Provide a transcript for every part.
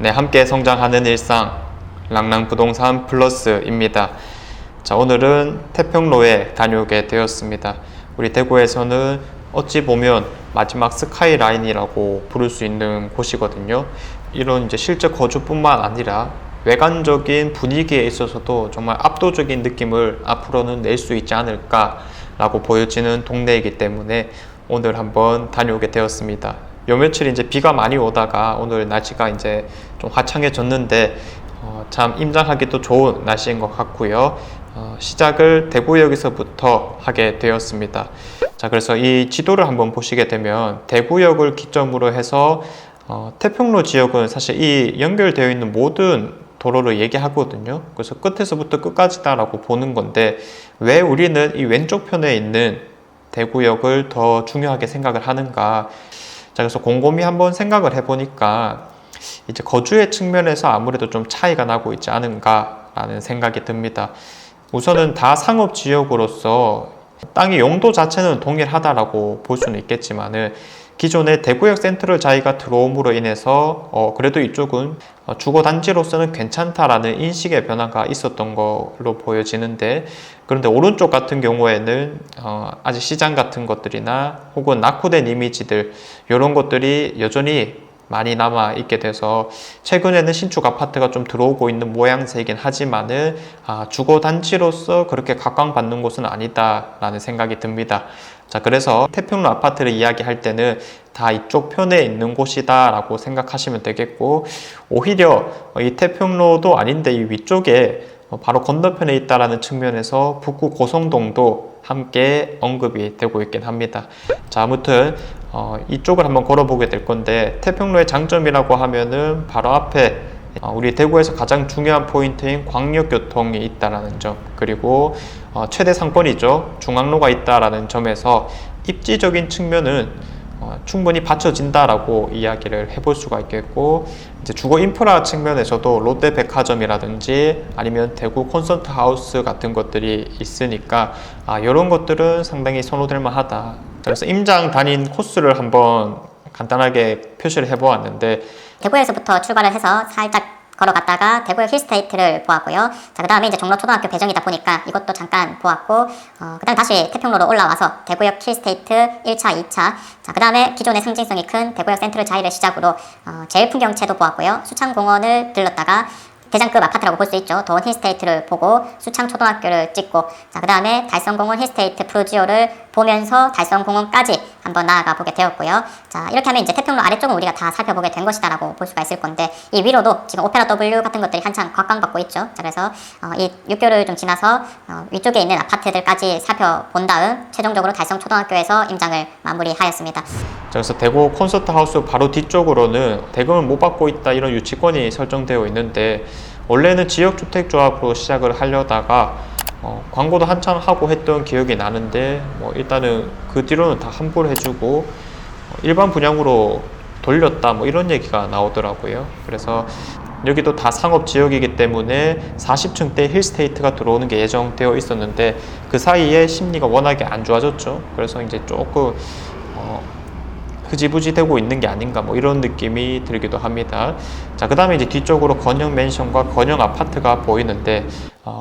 네, 함께 성장하는 일상 랑랑부동산 플러스입니다. 자, 오늘은 태평로에 다녀오게 되었습니다. 우리 대구에서는 어찌 보면 마지막 스카이라인이라고 부를 수 있는 곳이거든요. 이런 이제 실제 거주뿐만 아니라 외관적인 분위기에 있어서도 정말 압도적인 느낌을 앞으로는 낼 수 있지 않을까라고 보여지는 동네이기 때문에 오늘 한번 다녀오게 되었습니다. 요 며칠 이제 비가 많이 오다가 오늘 날씨가 이제 좀 화창해졌는데 참 임장하기도 좋은 날씨인 것 같고요. 시작을 대구역에서부터 하게 되었습니다. 자, 그래서 이 지도를 한번 보시게 되면 대구역을 기점으로 해서 태평로 지역은 사실 이 연결되어 있는 모든 도로를 얘기하거든요. 그래서 끝에서부터 끝까지다라고 보는 건데 왜 우리는 이 왼쪽 편에 있는 대구역을 더 중요하게 생각을 하는가? 자, 그래서 곰곰이 한번 생각을 해보니까 이제 거주의 측면에서 아무래도 좀 차이가 나고 있지 않은가라는 생각이 듭니다. 우선은 다 상업지역으로서 땅의 용도 자체는 동일하다라고 볼 수는 있겠지만은 기존의 대구역 센트럴 자이가 들어옴으로 인해서 그래도 이쪽은 주거단지로서는 괜찮다라는 인식의 변화가 있었던 걸로 보여지는데, 그런데 오른쪽 같은 경우에는 아직 시장 같은 것들이나 혹은 낙후된 이미지들 이런 것들이 여전히 많이 남아 있게 돼서 최근에는 신축 아파트가 좀 들어오고 있는 모양새이긴 하지만은 주거단지로서 그렇게 각광받는 곳은 아니다라는 생각이 듭니다. 자, 그래서 태평로 아파트를 이야기할 때는 다 이쪽 편에 있는 곳이다 라고 생각하시면 되겠고, 오히려 이 태평로도 아닌데 이 위쪽에 바로 건너편에 있다라는 측면에서 북구 고성동도 함께 언급이 되고 있긴 합니다. 자, 아무튼 이쪽을 한번 걸어보게 될 건데, 태평로의 장점이라고 하면은 바로 앞에 우리 대구에서 가장 중요한 포인트인 광역교통이 있다라는 점, 그리고 최대 상권이죠. 중앙로가 있다라는 점에서 입지적인 측면은 충분히 받쳐진다라고 이야기를 해볼 수가 있겠고, 이제 주거 인프라 측면에서도 롯데백화점이라든지 아니면 대구 콘서트 하우스 같은 것들이 있으니까 이런 것들은 상당히 선호될 만하다. 그래서 임장 다닌 코스를 한번 간단하게 표시를 해보았는데, 대구에서부터 출발을 해서 살짝 걸어갔다가 대구역 힐스테이트를 보았고요. 자, 그 다음에 이제 종로초등학교 배정이다 보니까 이것도 잠깐 보았고, 그 다음 다시 태평로로 올라와서 대구역 힐스테이트 1차, 2차, 자, 그 다음에 기존의 상징성이 큰 대구역 센트럴 자이를 시작으로 제일풍경채도 보았고요. 수창공원을 들렀다가 대장급 아파트라고 볼 수 있죠. 도원 힐스테이트를 보고 수창초등학교를 찍고, 자, 그 다음에 달성공원 힐스테이트 프루지오를 보면서 달성공원까지 한번 나아가 보게 되었고요. 자, 이렇게 하면 이제 태평로 아래쪽은 우리가 다 살펴보게 된 것이다라고 볼 수가 있을 건데, 이 위로도 지금 오페라 W 같은 것들이 한창 각광받고 있죠. 자, 그래서 이 육교를 좀 지나서 위쪽에 있는 아파트들까지 살펴본 다음 최종적으로 달성초등학교에서 임장을 마무리하였습니다. 자, 그래서 대구 콘서트 하우스 바로 뒤쪽으로는 대금을 못 받고 있다 이런 유치권이 설정되어 있는데, 원래는 지역주택조합으로 시작을 하려다가 광고도 한창 하고 했던 기억이 나는데, 일단은 그 뒤로는 다 환불 해주고 일반 분양으로 돌렸다 이런 얘기가 나오더라고요. 그래서 여기도 다 상업지역이기 때문에 40층대 힐스테이트가 들어오는 게 예정되어 있었는데 그 사이에 심리가 워낙에 안 좋아졌죠. 그래서 이제 조금 흐지부지 되고 있는 게 아닌가 이런 느낌이 들기도 합니다. 자, 그 다음에 이제 뒤쪽으로 건영 맨션과 건영 아파트가 보이는데,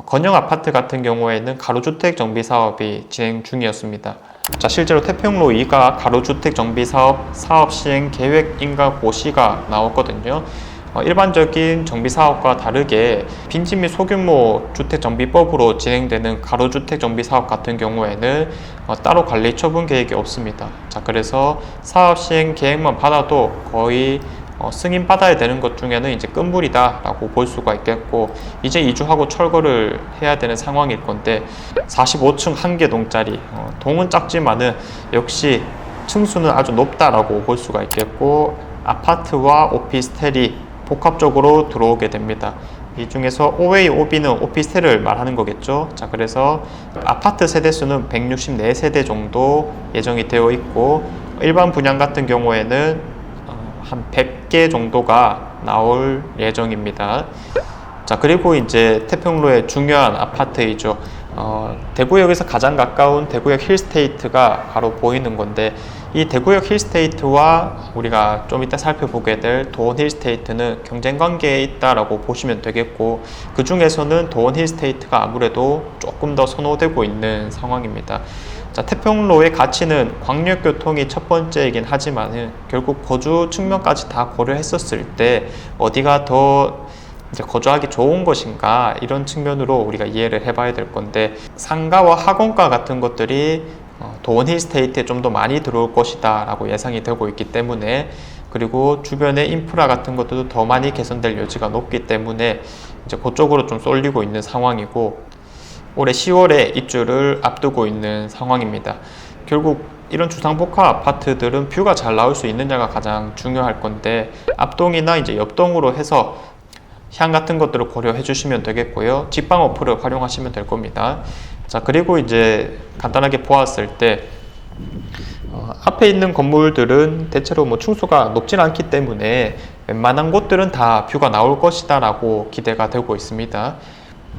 건영 아파트 같은 경우에는 가로주택 정비 사업이 진행 중이었습니다. 자, 실제로 태평로 2가 가로주택 정비 사업 시행 계획인가 고시가 나왔거든요. 일반적인 정비사업과 다르게 빈집 및 소규모 주택정비법으로 진행되는 가로주택 정비사업 같은 경우에는 따로 관리 처분 계획이 없습니다. 자, 그래서 사업 시행 계획만 받아도 거의 승인 받아야 되는 것 중에는 이제 끝물이다 라고 볼 수가 있겠고, 이제 이주하고 철거를 해야 되는 상황일 건데 45층 한 개 동짜리, 동은 작지만은 역시 층수는 아주 높다라고 볼 수가 있겠고, 아파트와 오피스텔이 복합적으로 들어오게 됩니다. 이 중에서 OA, OB는 오피스텔을 말하는 거겠죠. 자, 그래서 아파트 세대수는 164세대 정도 예정이 되어 있고, 일반 분양 같은 경우에는 한 100개 정도가 나올 예정입니다. 자, 그리고 이제 태평로의 중요한 아파트이죠. 대구역에서 가장 가까운 대구역 힐스테이트가 바로 보이는 건데, 이 대구역 힐스테이트와 우리가 좀 이따 살펴보게 될 도원 힐스테이트는 경쟁 관계에 있다라고 보시면 되겠고, 그 중에서는 도원 힐스테이트가 아무래도 조금 더 선호되고 있는 상황입니다. 자, 태평로의 가치는 광역교통이 첫 번째이긴 하지만은 결국 거주 측면까지 다 고려했었을 때 어디가 더 이제 거주하기 좋은 것인가, 이런 측면으로 우리가 이해를 해봐야 될 건데, 상가와 학원가 같은 것들이 도원 힐스테이트에 좀 더 많이 들어올 것이다 라고 예상이 되고 있기 때문에, 그리고 주변의 인프라 같은 것들도 더 많이 개선될 여지가 높기 때문에 이제 그쪽으로 좀 쏠리고 있는 상황이고, 올해 10월에 입주를 앞두고 있는 상황입니다. 결국 이런 주상복합 아파트들은 뷰가 잘 나올 수 있느냐가 가장 중요할 건데, 앞동이나 이제 옆동으로 해서 향 같은 것들을 고려해 주시면 되겠고요. 직방 어플을 활용하시면 될 겁니다. 자, 그리고 이제 간단하게 보았을 때 앞에 있는 건물들은 대체로 뭐 층수가 높진 않기 때문에 웬만한 곳들은 다 뷰가 나올 것이다 라고 기대가 되고 있습니다.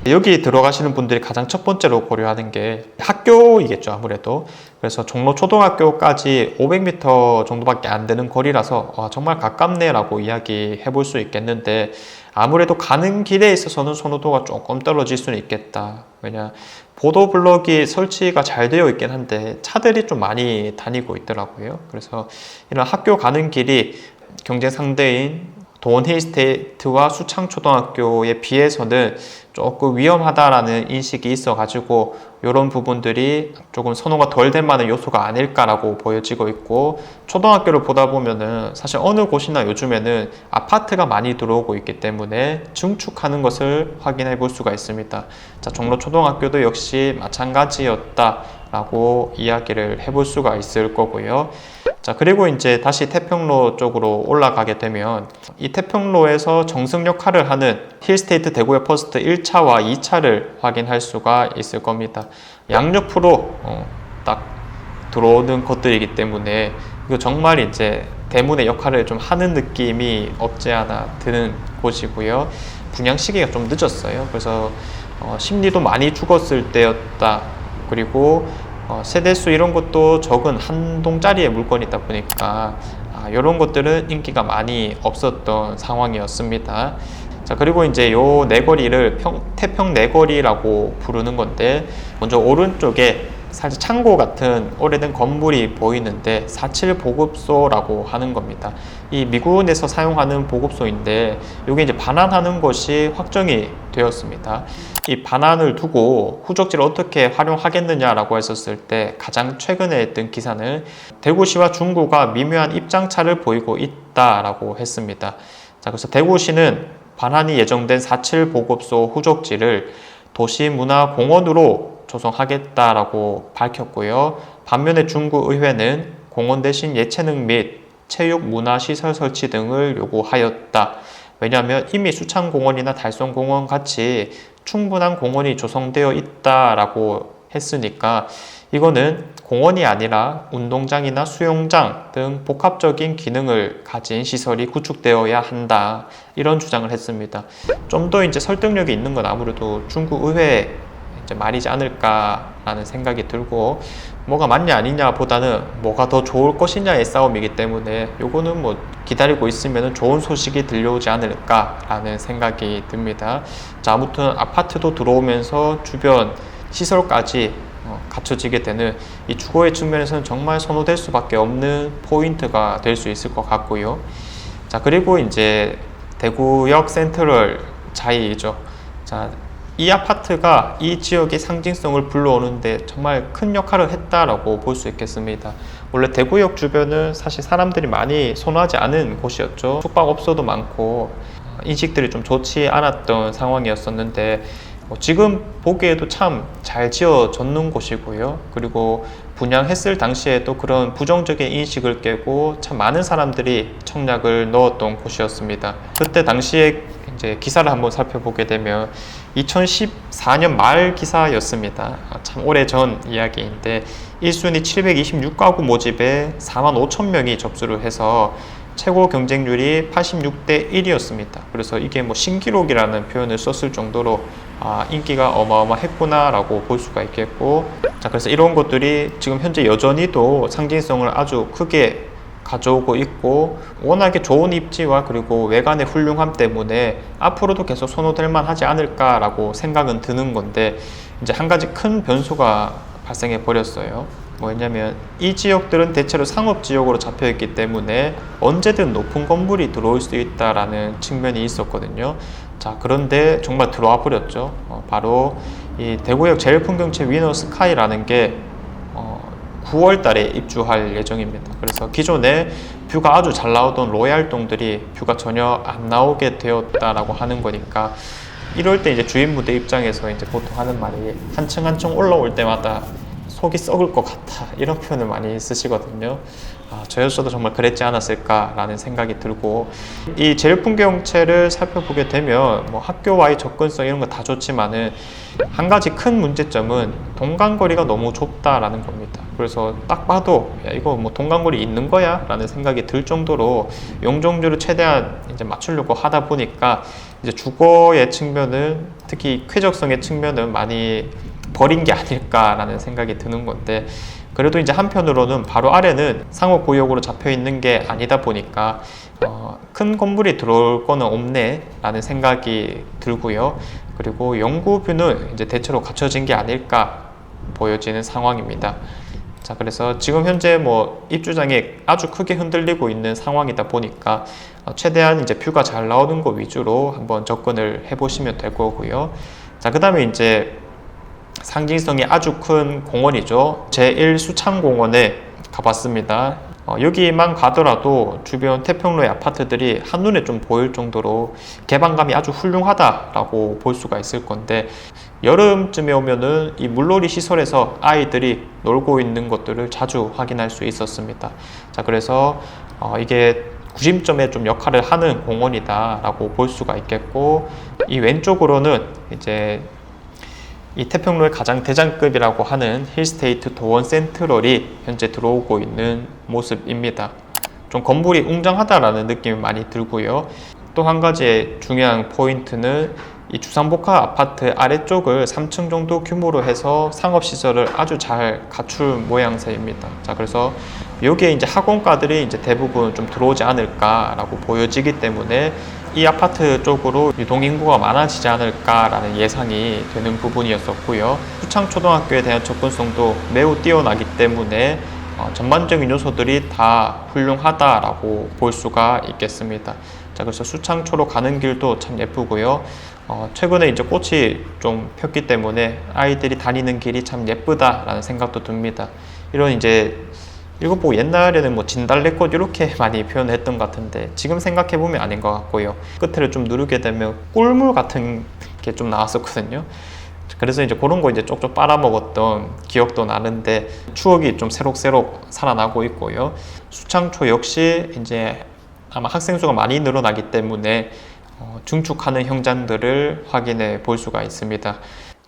여기 들어가시는 분들이 가장 첫 번째로 고려하는 게 학교이겠죠, 아무래도. 그래서 종로초등학교까지 500m 정도밖에 안 되는 거리라서 정말 가깝네 라고 이야기해 볼 수 있겠는데, 아무래도 가는 길에 있어서는 선호도가 조금 떨어질 수는 있겠다. 왜냐, 보도블럭이 설치가 잘 되어 있긴 한데 차들이 좀 많이 다니고 있더라고요. 그래서 이런 학교 가는 길이 경쟁 상대인 도원 힐스테이트와 수창초등학교에 비해서는 조금 위험하다라는 인식이 있어가지고 이런 부분들이 조금 선호가 덜 될 만한 요소가 아닐까라고 보여지고 있고, 초등학교를 보다 보면은 사실 어느 곳이나 요즘에는 아파트가 많이 들어오고 있기 때문에 증축하는 것을 확인해 볼 수가 있습니다. 자, 종로초등학교도 역시 마찬가지였다라고 이야기를 해볼 수가 있을 거고요. 자, 그리고 이제 다시 태평로 쪽으로 올라가게 되면 이 태평로에서 정승 역할을 하는 힐스테이트 대구역 퍼스트 1차와 2차를 확인할 수가 있을 겁니다. 양옆으로 딱 들어오는 것들이기 때문에 이거 정말 이제 대문의 역할을 좀 하는 느낌이 없지 않아 드는 곳이고요. 분양 시기가 좀 늦었어요. 그래서 심리도 많이 죽었을 때였다. 그리고 세대수 이런 것도 적은 한 동짜리의 물건이다 보니까 이런 것들은 인기가 많이 없었던 상황이었습니다. 자, 그리고 이제 요 내거리를 태평 내거리라고 부르는 건데, 먼저 오른쪽에 살짝 창고 같은 오래된 건물이 보이는데 47 보급소라고 하는 겁니다. 이 미군에서 사용하는 보급소인데 이게 이제 반환하는 것이 확정이 되었습니다. 이 반환을 두고 후적지를 어떻게 활용하겠느냐라고 했었을 때 가장 최근에 했던 기사는 대구시와 중구가 미묘한 입장차를 보이고 있다라고 했습니다. 자, 그래서 대구시는 반환이 예정된 47 보급소 후적지를 도시문화공원으로 조성하겠다라고 밝혔고요. 반면에 중구의회는 공원 대신 예체능 및 체육문화시설 설치 등을 요구하였다. 왜냐하면 이미 수창공원이나 달성공원 같이 충분한 공원이 조성되어 있다라고 했으니까 이거는 공원이 아니라 운동장이나 수영장 등 복합적인 기능을 가진 시설이 구축되어야 한다, 이런 주장을 했습니다. 좀 더 이제 설득력이 있는 건 아무래도 중구의회 말이지 않을까라는 생각이 들고, 뭐가 맞냐 아니냐 보다는 뭐가 더 좋을 것이냐의 싸움이기 때문에 요거는 뭐 기다리고 있으면 좋은 소식이 들려오지 않을까라는 생각이 듭니다. 자, 아무튼 아파트도 들어오면서 주변 시설까지 갖춰지게 되는 이 주거의 측면에서는 정말 선호될 수밖에 없는 포인트가 될 수 있을 것 같고요. 자, 그리고 이제 대구역 센트럴 자이죠. 자, 이 아파트가 이 지역의 상징성을 불러오는데 정말 큰 역할을 했다라고 볼 수 있겠습니다. 원래 대구역 주변은 사실 사람들이 많이 선호하지 않은 곳이었죠. 숙박업소도 많고 인식들이 좀 좋지 않았던 상황이었었는데 지금 보기에도 참 잘 지어졌는 곳이고요. 그리고 분양했을 당시에도 그런 부정적인 인식을 깨고 참 많은 사람들이 청약을 넣었던 곳이었습니다. 그때 당시에 이제 기사를 한번 살펴보게 되면 2014년 말 기사였습니다. 참 오래전 이야기인데 1순위 726가구 모집에 45,000명이 접수를 해서 최고 경쟁률이 86대 1이었습니다. 그래서 이게 뭐 신기록이라는 표현을 썼을 정도로 인기가 어마어마했구나 라고 볼 수가 있겠고, 자, 그래서 이런 것들이 지금 현재 여전히도 상징성을 아주 크게 가져오고 있고, 워낙에 좋은 입지와 그리고 외관의 훌륭함 때문에 앞으로도 계속 선호될 만하지 않을까라고 생각은 드는 건데, 이제 한 가지 큰 변수가 발생해 버렸어요. 뭐냐면 이 지역들은 대체로 상업지역으로 잡혀있기 때문에 언제든 높은 건물이 들어올 수 있다라는 측면이 있었거든요. 자, 그런데 정말 들어와 버렸죠. 바로 이 대구역 제일풍경채 위너스카이라는 게 9월 달에 입주할 예정입니다. 그래서 기존에 뷰가 아주 잘 나오던 로얄동들이 뷰가 전혀 안 나오게 되었다라고 하는 거니까, 이럴 때 이제 주인 무대 입장에서 이제 보통 하는 말이 한층 한층 올라올 때마다 속이 썩을 것 같아, 이런 표현을 많이 쓰시거든요. 저였어도 정말 그랬지 않았을까라는 생각이 들고, 이 제일풍경채를 살펴보게 되면 뭐 학교와의 접근성 이런 거 다 좋지만은 한 가지 큰 문제점은 동간거리가 너무 좁다라는 겁니다. 그래서 딱 봐도 야, 이거 뭐 동간거리 있는 거야? 라는 생각이 들 정도로 용적률을 최대한 이제 맞추려고 하다 보니까 이제 주거의 측면은, 특히 쾌적성의 측면은 많이 버린 게 아닐까라는 생각이 드는 건데, 그래도 이제 한편으로는 바로 아래는 상업구역으로 잡혀 있는 게 아니다 보니까 큰 건물이 들어올 거는 없네 라는 생각이 들고요. 그리고 영구뷰는 이제 대체로 갖춰진 게 아닐까 보여지는 상황입니다. 자, 그래서 지금 현재 뭐 입주장이 아주 크게 흔들리고 있는 상황이다 보니까 최대한 이제 뷰가 잘 나오는 곳 위주로 한번 접근을 해보시면 될 거고요. 자, 그 다음에 이제 상징성이 아주 큰 공원이죠. 제1수창공원에 가봤습니다. 여기만 가더라도 주변 태평로의 아파트들이 한눈에 좀 보일 정도로 개방감이 아주 훌륭하다라고 볼 수가 있을 건데, 여름쯤에 오면은 이 물놀이 시설에서 아이들이 놀고 있는 것들을 자주 확인할 수 있었습니다. 자, 그래서 이게 구심점에 좀 역할을 하는 공원이다라고 볼 수가 있겠고, 이 왼쪽으로는 이제 이 태평로의 가장 대장급이라고 하는 힐스테이트 도원 센트럴이 현재 들어오고 있는 모습입니다. 좀 건물이 웅장하다라는 느낌이 많이 들고요. 또 한 가지의 중요한 포인트는 이 주상복합 아파트 아래쪽을 3층 정도 규모로 해서 상업시설을 아주 잘 갖출 모양새입니다. 자, 그래서 여기에 이제 학원가들이 이제 대부분 좀 들어오지 않을까라고 보여지기 때문에 이 아파트 쪽으로 유동인구가 많아지지 않을까라는 예상이 되는 부분이었었고요. 수창초등학교에 대한 접근성도 매우 뛰어나기 때문에 전반적인 요소들이 다 훌륭하다라고 볼 수가 있겠습니다. 자, 그래서 수창초로 가는 길도 참 예쁘고요. 최근에 이제 꽃이 좀 폈기 때문에 아이들이 다니는 길이 참 예쁘다라는 생각도 듭니다. 이런 이제 이거 보고 옛날에는 뭐 진달래꽃 이렇게 많이 표현했던 것 같은데, 지금 생각해보면 아닌 것 같고요. 끝을 좀 누르게 되면 꿀물 같은 게 좀 나왔었거든요. 그래서 이제 그런 거 이제 쪽쪽 빨아먹었던 기억도 나는데 추억이 좀 새록새록 살아나고 있고요. 수창초 역시 이제 아마 학생 수가 많이 늘어나기 때문에 증축하는 현장들을 확인해 볼 수가 있습니다.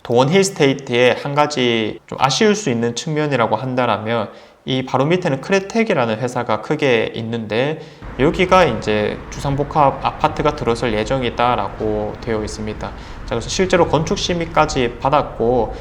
도원 힐스테이트의 한 가지 좀 아쉬울 수 있는 측면이라고 한다면, 이 바로 밑에는 크레텍이라는 회사가 크게 있는데 여기가 이제 주상복합 아파트가 들어설 예정이다라고 되어 있습니다. 자, 그래서 실제로 건축 심의까지 받았고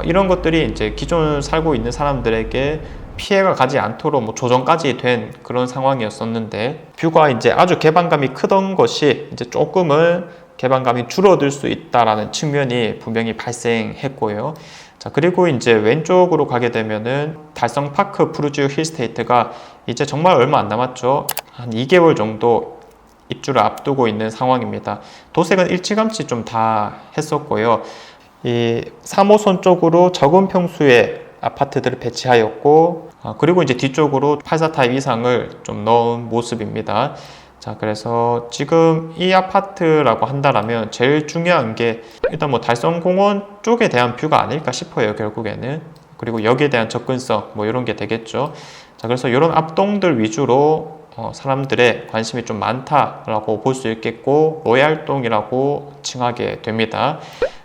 이런 것들이 이제 기존 살고 있는 사람들에게 피해가 가지 않도록 뭐 조정까지 된 그런 상황이었었는데, 뷰가 이제 아주 개방감이 크던 것이 이제 조금은 개방감이 줄어들 수 있다라는 측면이 분명히 발생했고요. 자, 그리고 이제 왼쪽으로 가게 되면은 달성파크 푸르지오 힐스테이트가 이제 정말 얼마 안 남았죠. 한 2개월 정도 입주를 앞두고 있는 상황입니다. 도색은 일찌감치 좀 다 했었고요. 이 3호선 쪽으로 적은 평수의 아파트들을 배치하였고, 그리고 이제 뒤쪽으로 84타입 이상을 좀 넣은 모습입니다. 자, 그래서 지금 이 아파트라고 한다면 제일 중요한 게 일단 뭐 달성공원 쪽에 대한 뷰가 아닐까 싶어요, 결국에는. 그리고 여기에 대한 접근성 뭐 이런 게 되겠죠. 자, 그래서 이런 앞동들 위주로 사람들의 관심이 좀 많다라고 볼 수 있겠고, 로얄동이라고 칭하게 됩니다.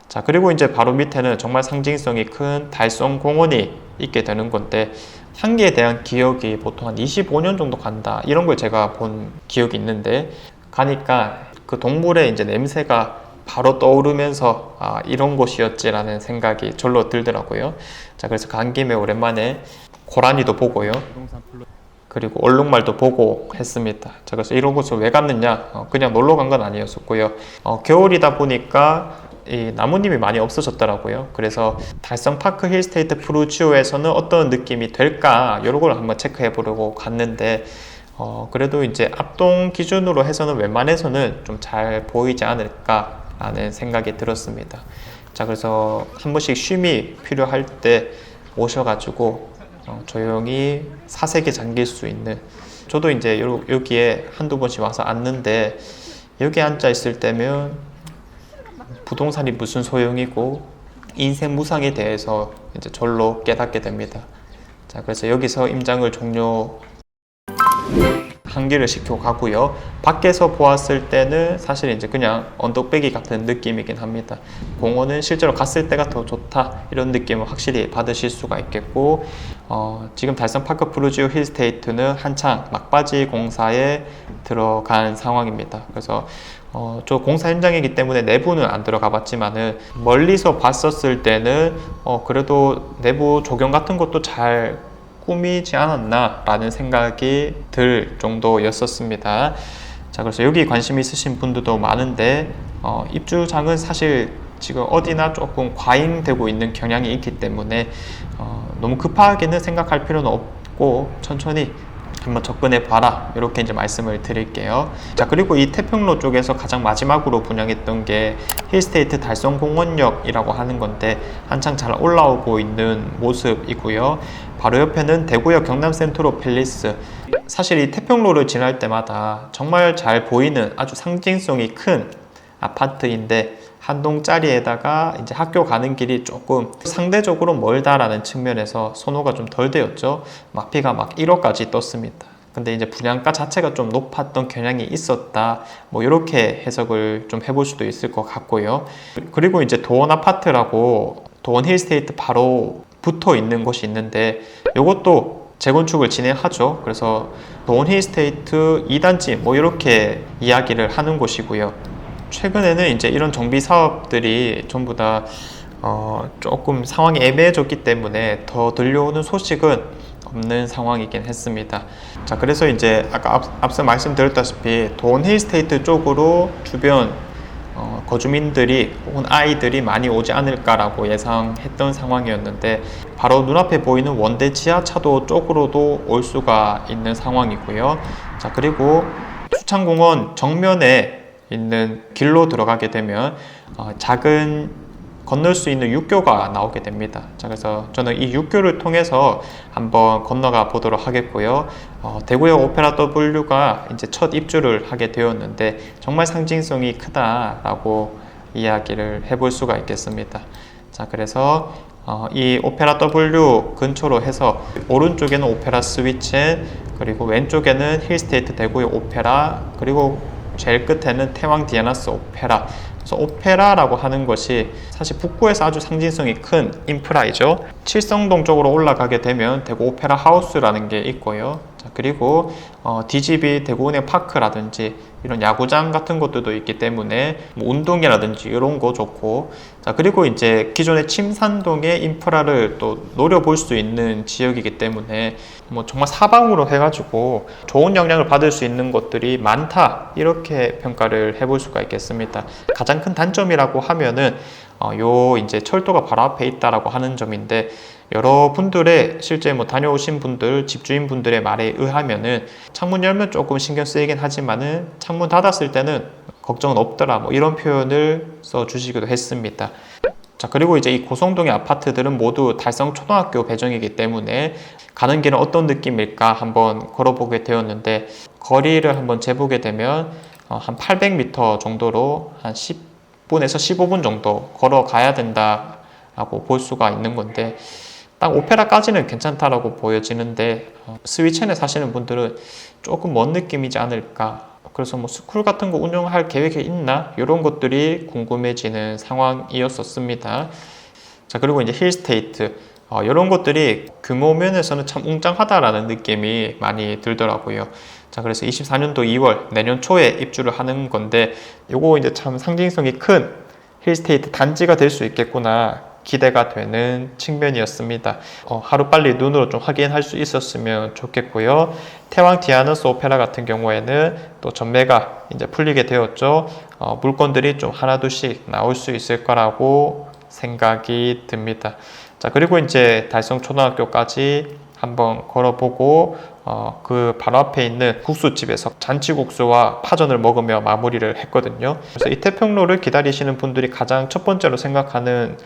자, 그리고 이제 바로 밑에는 정말 상징성이 큰 달성공원이 있게 되는 건데, 향기에 대한 기억이 보통 한 25년 정도 간다, 이런 걸 제가 본 기억이 있는데, 가니까 그 동물의 이제 냄새가 바로 떠오르면서 이런 곳이었지라는 생각이 절로 들더라고요. 자, 그래서 간 김에 오랜만에 고라니도 보고요. 그리고 얼룩말도 보고 했습니다. 자, 그래서 이런 곳을 왜 갔느냐? 그냥 놀러 간 건 아니었었고요. 겨울이다 보니까 이 나뭇잎이 많이 없어졌더라고요. 그래서 달성파크 힐스테이트 프루지오에서는 어떤 느낌이 될까? 이런 걸 한번 체크해 보려고 갔는데 그래도 이제 앞동 기준으로 해서는 웬만해서는 좀 잘 보이지 않을까라는 생각이 들었습니다. 자, 그래서 한 번씩 쉼이 필요할 때 오셔가지고 조용히 사색에 잠길 수 있는, 저도 이제 여기에 한두 번씩 와서 앉는데 여기 앉아 있을 때면 부동산이 무슨 소용이고 인생 무상에 대해서 이제 절로 깨닫게 됩니다. 자, 그래서 여기서 임장을 한기를 시키고 가고요. 밖에서 보았을 때는 사실 이제 그냥 언덕배기 같은 느낌이긴 합니다. 공원은 실제로 갔을 때가 더 좋다, 이런 느낌을 확실히 받으실 수가 있겠고, 지금 달성파크 프루지오 힐스테이트는 한창 막바지 공사에 들어간 상황입니다. 그래서 저 공사 현장이기 때문에 내부는 안 들어가 봤지만은 멀리서 봤었을 때는 그래도 내부 조경 같은 것도 잘 꾸미지 않았나 라는 생각이 들 정도였었습니다. 자, 그래서 여기 관심 있으신 분들도 많은데 입주장은 사실 지금 어디나 조금 과잉되고 있는 경향이 있기 때문에 너무 급하게는 생각할 필요는 없고 천천히 한번 접근해 봐라, 이렇게 이제 말씀을 드릴게요. 자, 그리고 이 태평로 쪽에서 가장 마지막으로 분양했던 게 힐스테이트 달성공원역이라고 하는 건데 한창 잘 올라오고 있는 모습이고요. 바로 옆에는 대구역 경남센트로 팰리스. 사실 이 태평로를 지날 때마다 정말 잘 보이는 아주 상징성이 큰 아파트인데 한 동짜리에다가 이제 학교 가는 길이 조금 상대적으로 멀다라는 측면에서 선호가 좀 덜 되었죠. 마피가 막 1억까지 떴습니다. 근데 이제 분양가 자체가 좀 높았던 경향이 있었다, 뭐 이렇게 해석을 좀 해볼 수도 있을 것 같고요. 그리고 이제 도원 아파트라고 도원 힐스테이트 바로 붙어 있는 곳이 있는데 이것도 재건축을 진행하죠. 그래서 도원 힐스테이트 2단지 뭐 이렇게 이야기를 하는 곳이고요. 최근에는 이제 이런 정비 사업들이 전부 다 조금 상황이 애매해졌기 때문에 더 들려오는 소식은 없는 상황이긴 했습니다. 자, 그래서 이제 아까 앞서 말씀드렸다시피 도원 힐스테이트 쪽으로 주변 거주민들이 혹은 아이들이 많이 오지 않을까라고 예상했던 상황이었는데 바로 눈앞에 보이는 원대 지하차도 쪽으로도 올 수가 있는 상황이고요. 자, 그리고 수창공원 정면에 있는 길로 들어가게 되면 작은 건널 수 있는 육교가 나오게 됩니다. 자, 그래서 저는 이 육교를 통해서 한번 건너가 보도록 하겠고요. 대구역 오페라 W가 이제 첫 입주를 하게 되었는데 정말 상징성이 크다라고 이야기를 해볼 수가 있겠습니다. 자, 그래서 이 오페라 W 근처로 해서 오른쪽에는 오페라 스위첸, 그리고 왼쪽에는 힐스테이트 대구역 오페라, 그리고 제일 끝에는 태왕 디아나스 오페라. 그래서 오페라라고 하는 것이 사실 북구에서 아주 상징성이 큰 인프라이죠. 칠성동 쪽으로 올라가게 되면 대구 오페라 하우스라는 게 있고요. 자, 그리고 DGB 대구은행 파크라든지 이런 야구장 같은 것들도 있기 때문에 뭐 운동이라든지 이런 거 좋고, 자, 그리고 이제 기존의 침산동의 인프라를 또 노려볼 수 있는 지역이기 때문에 뭐 정말 사방으로 해가지고 좋은 영향을 받을 수 있는 것들이 많다, 이렇게 평가를 해볼 수가 있겠습니다. 가장 큰 단점이라고 하면은 요 이제 철도가 바로 앞에 있다라고 하는 점인데, 여러분들의 실제 뭐 다녀오신 분들, 집주인 분들의 말에 의하면은 창문 열면 조금 신경 쓰이긴 하지만은 창문 닫았을 때는 걱정은 없더라, 뭐 이런 표현을 써 주시기도 했습니다. 자, 그리고 이제 이 고성동의 아파트들은 모두 달성초등학교 배정이기 때문에 가는 길은 어떤 느낌일까 한번 걸어보게 되었는데, 거리를 한번 재보게 되면 한 800m 정도로 한 10분에서 15분 정도 걸어가야 된다라고 볼 수가 있는 건데, 딱 오페라까지는 괜찮다라고 보여지는데 스위첸에 사시는 분들은 조금 먼 느낌이지 않을까. 그래서 뭐 스쿨 같은 거 운영할 계획이 있나, 이런 것들이 궁금해지는 상황이었었습니다. 자, 그리고 이제 힐스테이트 이런 것들이 규모 면에서는 참 웅장하다라는 느낌이 많이 들더라고요. 자, 그래서 24년도 2월 내년 초에 입주를 하는 건데 요거 이제 참 상징성이 큰 힐스테이트 단지가 될 수 있겠구나 기대가 되는 측면이었습니다. 하루빨리 눈으로 좀 확인할 수 있었으면 좋겠고요. 태왕 디아너스 오페라 같은 경우에는 또 전매가 이제 풀리게 되었죠. 물건들이 좀 하나둘씩 나올 수 있을 거라고 생각이 듭니다. 자, 그리고 이제 달성초등학교까지 한번 걸어보고 그 바로 앞에 있는 국수집에서 잔치국수와 파전을 먹으며 마무리를 했거든요. 그래서 이 태평로를 기다리시는 분들이 가장 첫 번째로 생각하는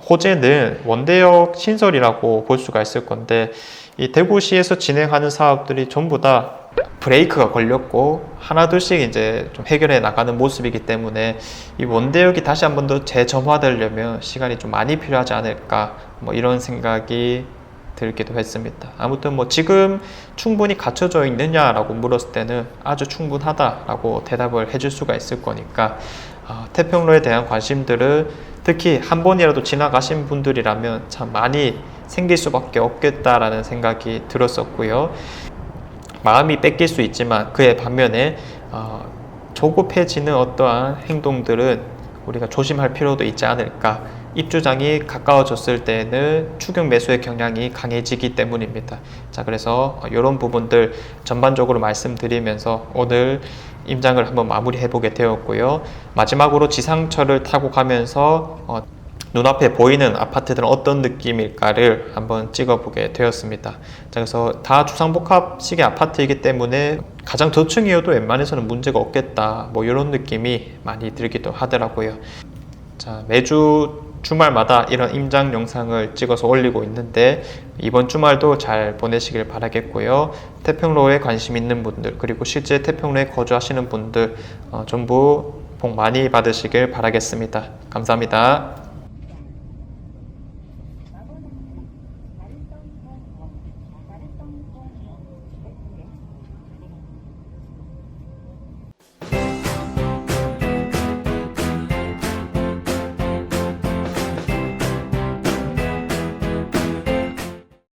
호재는 원대역 신설이라고 볼 수가 있을 건데, 이 대구시에서 진행하는 사업들이 전부 다 브레이크가 걸렸고 하나둘씩 이제 좀 해결해 나가는 모습이기 때문에 이 원대역이 다시 한번 더 재점화되려면 시간이 좀 많이 필요하지 않을까, 뭐 이런 생각이 들기도 했습니다. 아무튼 뭐 지금 충분히 갖춰져 있느냐라고 물었을 때는 아주 충분하다라고 대답을 해줄 수가 있을 거니까 태평로에 대한 관심들을 특히 한 번이라도 지나가신 분들이라면 참 많이 생길 수밖에 없겠다라는 생각이 들었었고요. 마음이 뺏길 수 있지만 그의 반면에 조급해지는 어떠한 행동들은 우리가 조심할 필요도 있지 않을까. 입주장이 가까워졌을 때는 추격 매수의 경향이 강해지기 때문입니다. 자, 그래서 이런 부분들 전반적으로 말씀드리면서 오늘 임장을 한번 마무리해 보게 되었고요. 마지막으로 지상철을 타고 가면서 눈앞에 보이는 아파트들은 어떤 느낌일까를 한번 찍어보게 되었습니다. 자, 그래서 다 주상복합식의 아파트이기 때문에 가장 저층이어도 웬만해서는 문제가 없겠다, 뭐 이런 느낌이 많이 들기도 하더라고요. 자, 매주 주말마다 이런 임장 영상을 찍어서 올리고 있는데 이번 주말도 잘 보내시길 바라겠고요. 태평로에 관심 있는 분들, 그리고 실제 태평로에 거주하시는 분들 전부 복 많이 받으시길 바라겠습니다. 감사합니다.